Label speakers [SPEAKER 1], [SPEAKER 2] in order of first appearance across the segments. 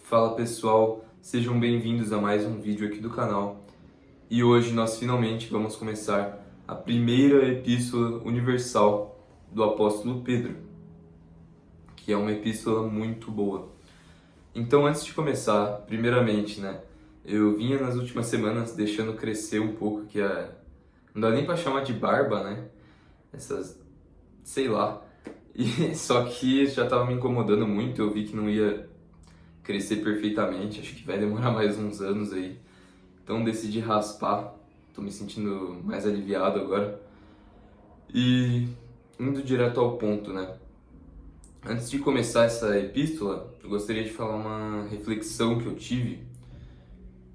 [SPEAKER 1] Fala pessoal, sejam bem-vindos a mais um vídeo aqui do canal. E hoje nós finalmente vamos começar a primeira epístola universal do apóstolo Pedro, que é uma epístola muito boa. Então, antes de começar, primeiramente, eu vinha nas últimas semanas deixando crescer um pouco aqui não dá nem pra chamar de barba, né? Essas, sei lá. E só que já tava me incomodando muito, eu vi que não ia crescer perfeitamente, acho que vai demorar mais uns anos aí. Então decidi raspar, tô me sentindo mais aliviado agora. E indo direto ao ponto, né? Antes de começar essa epístola, eu gostaria de falar uma reflexão que eu tive,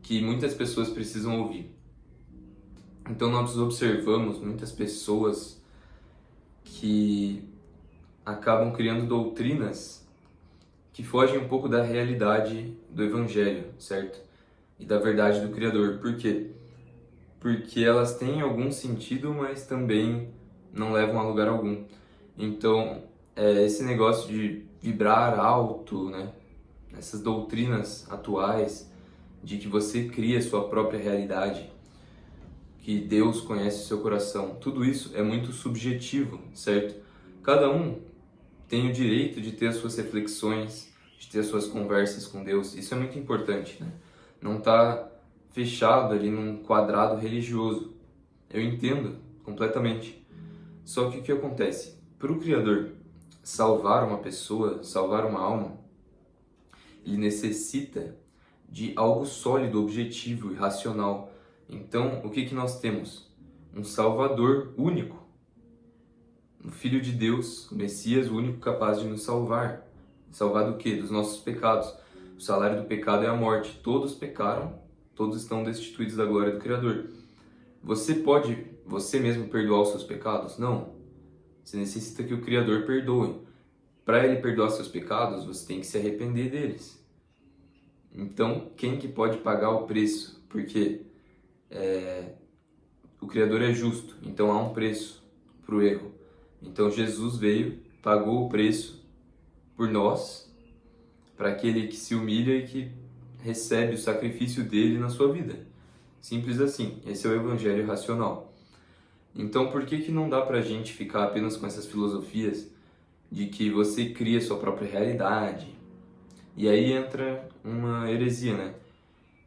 [SPEAKER 1] que muitas pessoas precisam ouvir. Então nós observamos muitas pessoas que acabam criando doutrinas que fogem um pouco da realidade do Evangelho, certo? E da verdade do Criador. Por quê? Porque elas têm algum sentido, mas também não levam a lugar algum. Então, esse negócio de vibrar alto, né? Essas doutrinas atuais de que você cria sua própria realidade, que Deus conhece o seu coração, tudo isso é muito subjetivo, certo? Cada um tem o direito de ter as suas reflexões, de ter as suas conversas com Deus. Isso é muito importante, né? Não está fechado ali num quadrado religioso. Eu entendo completamente. Só que o que acontece? Para o Criador salvar uma pessoa, salvar uma alma, ele necessita de algo sólido, objetivo e racional. Então, o que nós temos? Um Salvador único. O Filho de Deus, o Messias, o único capaz de nos salvar. Salvar do quê? Dos nossos pecados. O salário do pecado é a morte. Todos pecaram, todos estão destituídos da glória do Criador. Você pode, você mesmo, perdoar os seus pecados? Não. Você necessita que o Criador perdoe. Para Ele perdoar seus pecados, você tem que se arrepender deles. Então, quem que pode pagar o preço? Porque o Criador é justo, então há um preço para o erro. Então Jesus veio, pagou o preço por nós, para aquele que se humilha e que recebe o sacrifício dele na sua vida. Simples assim, esse é o Evangelho racional. Então por que não dá para a gente ficar apenas com essas filosofias de que você cria sua própria realidade? E aí entra uma heresia, né?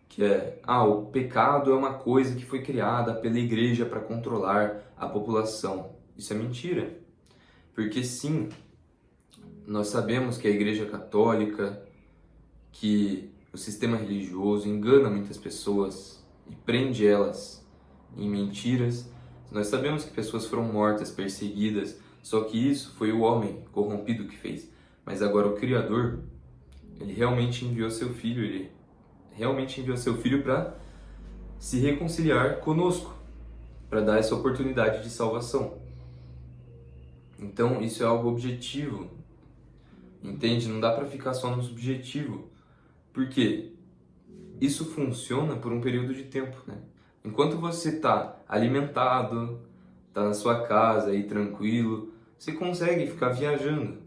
[SPEAKER 1] Que o pecado é uma coisa que foi criada pela igreja para controlar a população. Isso é mentira. Porque sim, nós sabemos que a Igreja Católica, que o sistema religioso engana muitas pessoas e prende elas em mentiras. Nós sabemos que pessoas foram mortas, perseguidas, só que isso foi o homem corrompido que fez. Mas agora o Criador, ele realmente enviou seu Filho, para se reconciliar conosco, para dar essa oportunidade de salvação. Então isso é algo objetivo, entende? Não dá para ficar só no subjetivo, porque isso funciona por um período de tempo, né? Enquanto você está alimentado, está na sua casa aí tranquilo, você consegue ficar viajando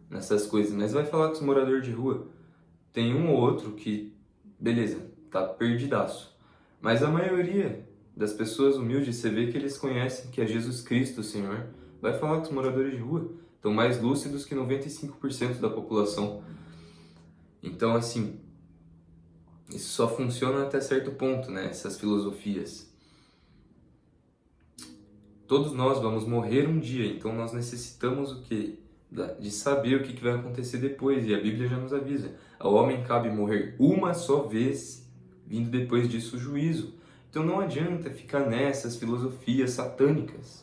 [SPEAKER 1] nessas coisas, mas vai falar com os moradores de rua, tem um ou outro que, beleza, tá perdidaço, mas a maioria das pessoas humildes, você vê que eles conhecem que é Jesus Cristo, o Senhor. Vai falar com os moradores de rua, estão mais lúcidos que 95% da população. Então, assim, isso só funciona até certo ponto, né? Essas filosofias. Todos nós vamos morrer um dia, então nós necessitamos o quê? De saber o que vai acontecer depois, e a Bíblia já nos avisa. Ao homem cabe morrer uma só vez, vindo depois disso o juízo. Então não adianta ficar nessas filosofias satânicas.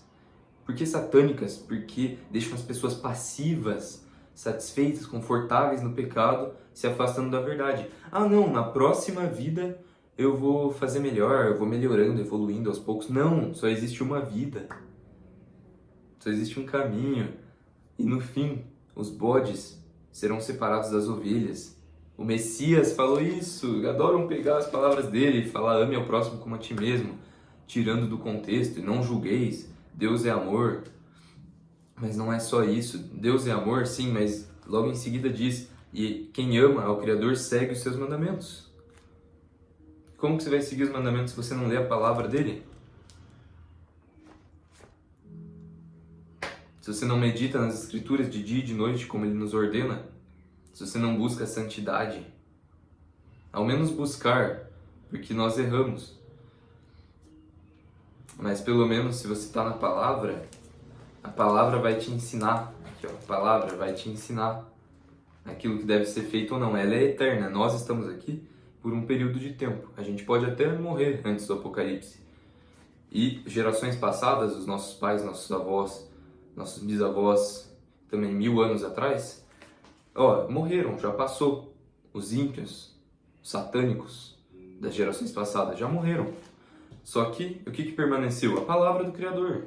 [SPEAKER 1] Por que satânicas? Porque deixam as pessoas passivas, satisfeitas, confortáveis no pecado, se afastando da verdade. Não, na próxima vida eu vou fazer melhor, eu vou melhorando, evoluindo aos poucos. Não, só existe uma vida. Só existe um caminho. E no fim, os bodes serão separados das ovelhas. O Messias falou isso. Adoram pegar as palavras dele e falar: ame ao próximo como a ti mesmo, tirando do contexto, e não julgueis. Deus é amor, mas não é só isso. Deus é amor, sim, mas logo em seguida diz E quem ama ao Criador segue os seus mandamentos. Como que você vai seguir os mandamentos se você não lê a palavra dele? Se você não medita nas Escrituras de dia e de noite, como ele nos ordena, se você não busca a santidade, ao menos buscar, porque nós erramos. Mas pelo menos se você está na palavra, a palavra vai te ensinar. Aqui, ó, a palavra vai te ensinar aquilo que deve ser feito ou não. Ela é eterna. Nós estamos aqui por um período de tempo. A gente pode até morrer antes do Apocalipse. E gerações passadas, os nossos pais, nossos avós, nossos bisavós, também 1000 anos atrás, morreram, já passou. Os ímpios, os satânicos das gerações passadas já morreram. Só que o que permaneceu? A palavra do Criador.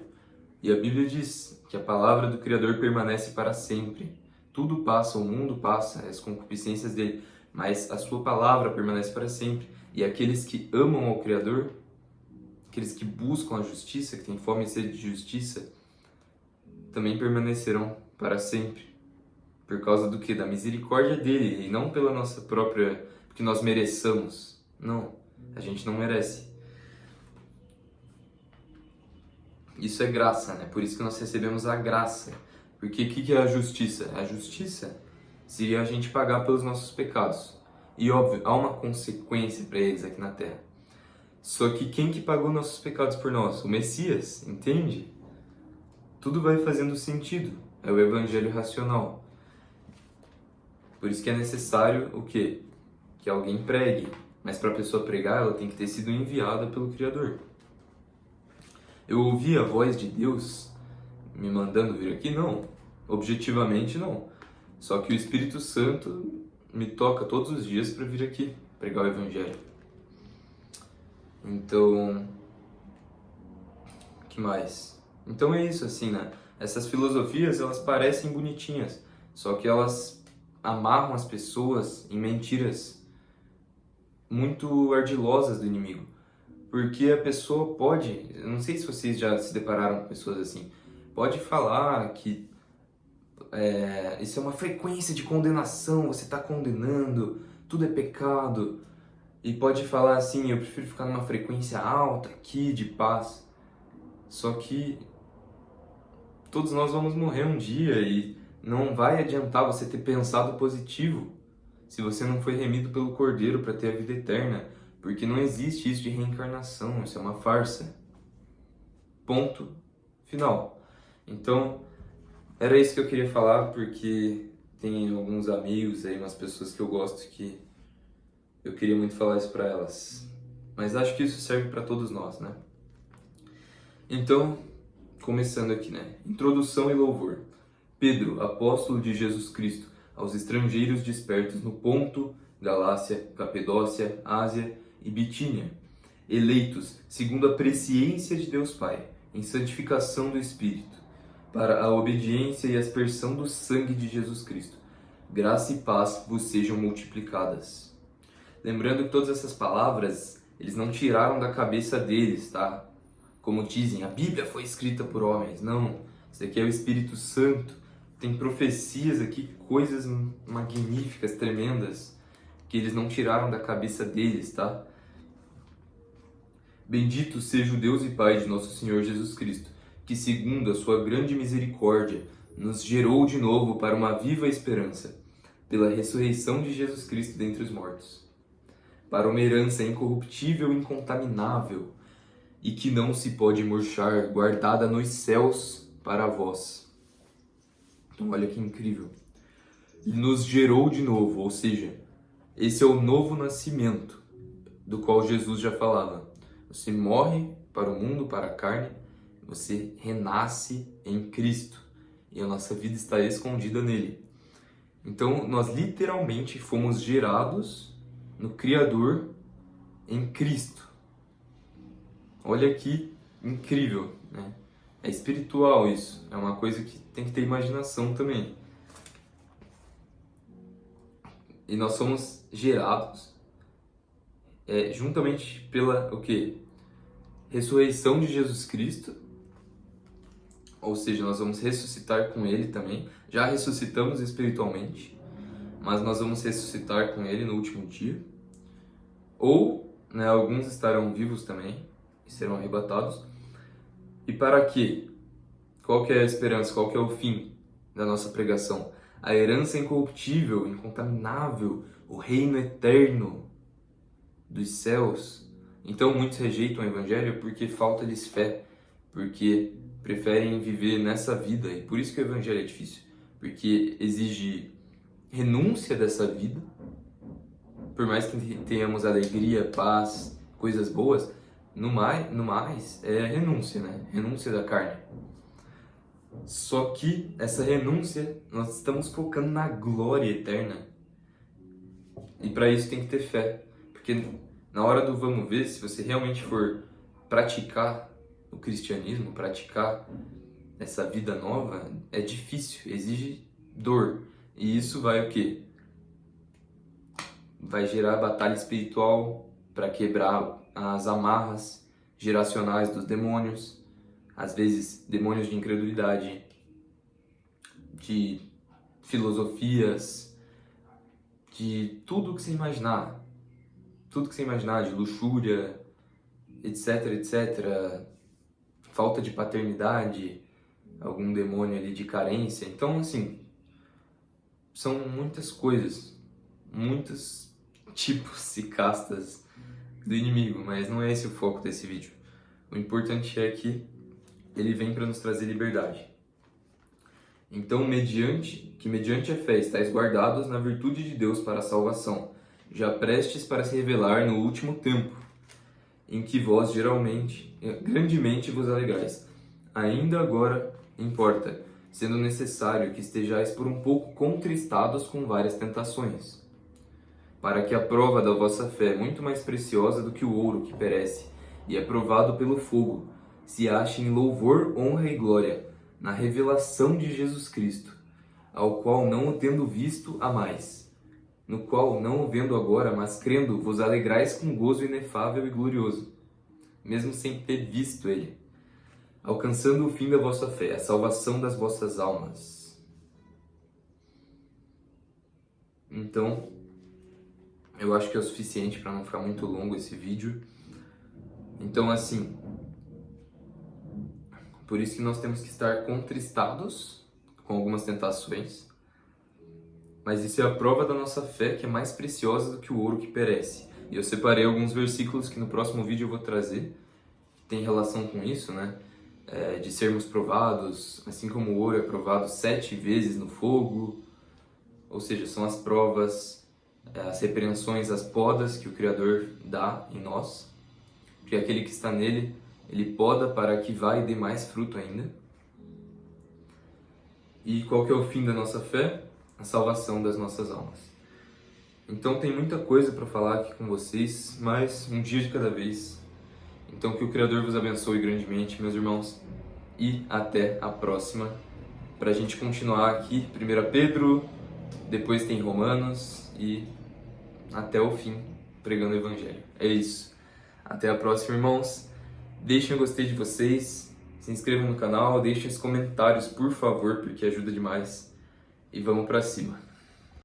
[SPEAKER 1] E a Bíblia diz que a palavra do Criador permanece para sempre. Tudo passa, o mundo passa, as concupiscências dele, mas a sua palavra permanece para sempre. E aqueles que amam ao Criador, aqueles que buscam a justiça, que têm fome e sede de justiça, também permanecerão para sempre. Por causa do quê? Da misericórdia dele, e não pela nossa própria... porque nós mereçamos. Não, a gente não merece. Isso é graça, né? Por isso que nós recebemos a graça. Porque o que é a justiça? A justiça seria a gente pagar pelos nossos pecados. E óbvio, há uma consequência para eles aqui na Terra. Só que quem que pagou nossos pecados por nós? O Messias, entende? Tudo vai fazendo sentido. É o evangelho racional. Por isso que é necessário o quê? Que alguém pregue. Mas para a pessoa pregar, ela tem que ter sido enviada pelo Criador. Eu ouvi a voz de Deus me mandando vir aqui? Não. Objetivamente, não. Só que o Espírito Santo me toca todos os dias para vir aqui pregar o Evangelho. Então, o que mais? Então é isso, assim, né? Essas filosofias, elas parecem bonitinhas, só que elas amarram as pessoas em mentiras muito ardilosas do inimigo. Porque a pessoa pode, eu não sei se vocês já se depararam com pessoas assim, pode falar que isso é uma frequência de condenação, você está condenando, tudo é pecado. E pode falar assim, eu prefiro ficar numa frequência alta aqui, de paz. Só que todos nós vamos morrer um dia e não vai adiantar você ter pensado positivo se você não foi remido pelo Cordeiro para ter a vida eterna. Porque não existe isso de reencarnação, isso é uma farsa. Ponto final. Então, era isso que eu queria falar, porque tem alguns amigos aí, umas pessoas que eu gosto que eu queria muito falar isso para elas. Mas acho que isso serve para todos nós, né? Então, começando aqui, né? Introdução e louvor. Pedro, apóstolo de Jesus Cristo, aos estrangeiros despertos no Ponto, Galácia, Capadócia, Ásia e Bitínia, eleitos segundo a presciência de Deus Pai, em santificação do Espírito, para a obediência e aspersão do sangue de Jesus Cristo. Graça e paz vos sejam multiplicadas. Lembrando que todas essas palavras, eles não tiraram da cabeça deles, tá? Como dizem, a Bíblia foi escrita por homens. Não, isso aqui é o Espírito Santo. Tem profecias aqui, coisas magníficas, tremendas, que eles não tiraram da cabeça deles, tá? Bendito seja o Deus e Pai de nosso Senhor Jesus Cristo, que segundo a sua grande misericórdia, nos gerou de novo para uma viva esperança, pela ressurreição de Jesus Cristo dentre os mortos, para uma herança incorruptível e incontaminável, e que não se pode murchar, guardada nos céus para vós. Então olha que incrível. E nos gerou de novo, ou seja, esse é o novo nascimento, do qual Jesus já falava. Você morre para o mundo, para a carne, você renasce em Cristo. E a nossa vida está escondida nele. Então, nós literalmente fomos gerados no Criador em Cristo. Olha que incrível, né? É espiritual isso. É uma coisa que tem que ter imaginação também. E nós somos gerados juntamente pela o quê? Ressurreição de Jesus Cristo. Ou seja, nós vamos ressuscitar com Ele também. Já ressuscitamos espiritualmente. mas nós vamos ressuscitar com ele no último dia. Ou, né, alguns estarão vivos também e serão arrebatados. E para quê? Qual que é a esperança? Qual que é o fim da nossa pregação? A herança incorruptível, incontaminável, o reino eterno dos céus. Então muitos rejeitam o evangelho porque falta-lhes fé, porque preferem viver nessa vida. E por isso que o evangelho é difícil, porque exige renúncia dessa vida. Por mais que tenhamos alegria, paz, coisas boas, no mais é renúncia, né? Renúncia da carne. Só que essa renúncia, nós estamos focando na glória eterna. E para isso tem que ter fé. Porque na hora do vamos ver, se você realmente for praticar o cristianismo, praticar essa vida nova, é difícil, exige dor. E isso vai o quê? Vai gerar batalha espiritual para quebrar as amarras geracionais dos demônios. Às vezes, demônios de incredulidade, de filosofias, de tudo que você imaginar. Tudo que você imaginar, de luxúria, etc, etc. Falta de paternidade, algum demônio ali de carência. Então, assim, são muitas coisas, muitos tipos e castas do inimigo, mas não é esse o foco desse vídeo. O importante é que ele vem para nos trazer liberdade. Então, mediante a fé estáis guardados na virtude de Deus para a salvação, já prestes para se revelar no último tempo, em que vós grandemente vos alegrais. Ainda agora importa, sendo necessário que estejais por um pouco contristados com várias tentações, para que a prova da vossa fé, muito mais preciosa do que o ouro que perece e é provado pelo fogo, se ache em louvor, honra e glória na revelação de Jesus Cristo, ao qual não o tendo visto amais, no qual não o vendo agora, mas crendo, vos alegrais com gozo inefável e glorioso, mesmo sem ter visto ele, alcançando o fim da vossa fé, a salvação das vossas almas. Então, eu acho que é o suficiente para não ficar muito longo esse vídeo. Então, assim, por isso que nós temos que estar contristados com algumas tentações, mas isso é a prova da nossa fé, que é mais preciosa do que o ouro que perece. E eu separei alguns versículos que no próximo vídeo eu vou trazer, que tem relação com isso, né? De sermos provados, assim como o ouro é provado 7 vezes no fogo, ou seja, são as provas, as repreensões, as podas que o Criador dá em nós, porque aquele que está nele, ele poda para que vá e dê mais fruto ainda. E qual que é o fim da nossa fé? A salvação das nossas almas. Então tem muita coisa para falar aqui com vocês, mas um dia de cada vez. Então que o Criador vos abençoe grandemente, meus irmãos, e até a próxima, para a gente continuar aqui, 1 Pedro, depois tem Romanos e até o fim, pregando o Evangelho. É isso. Até a próxima, irmãos. Deixem o gostei de vocês, se inscrevam no canal, deixem os comentários, por favor, porque ajuda demais. E vamos pra cima.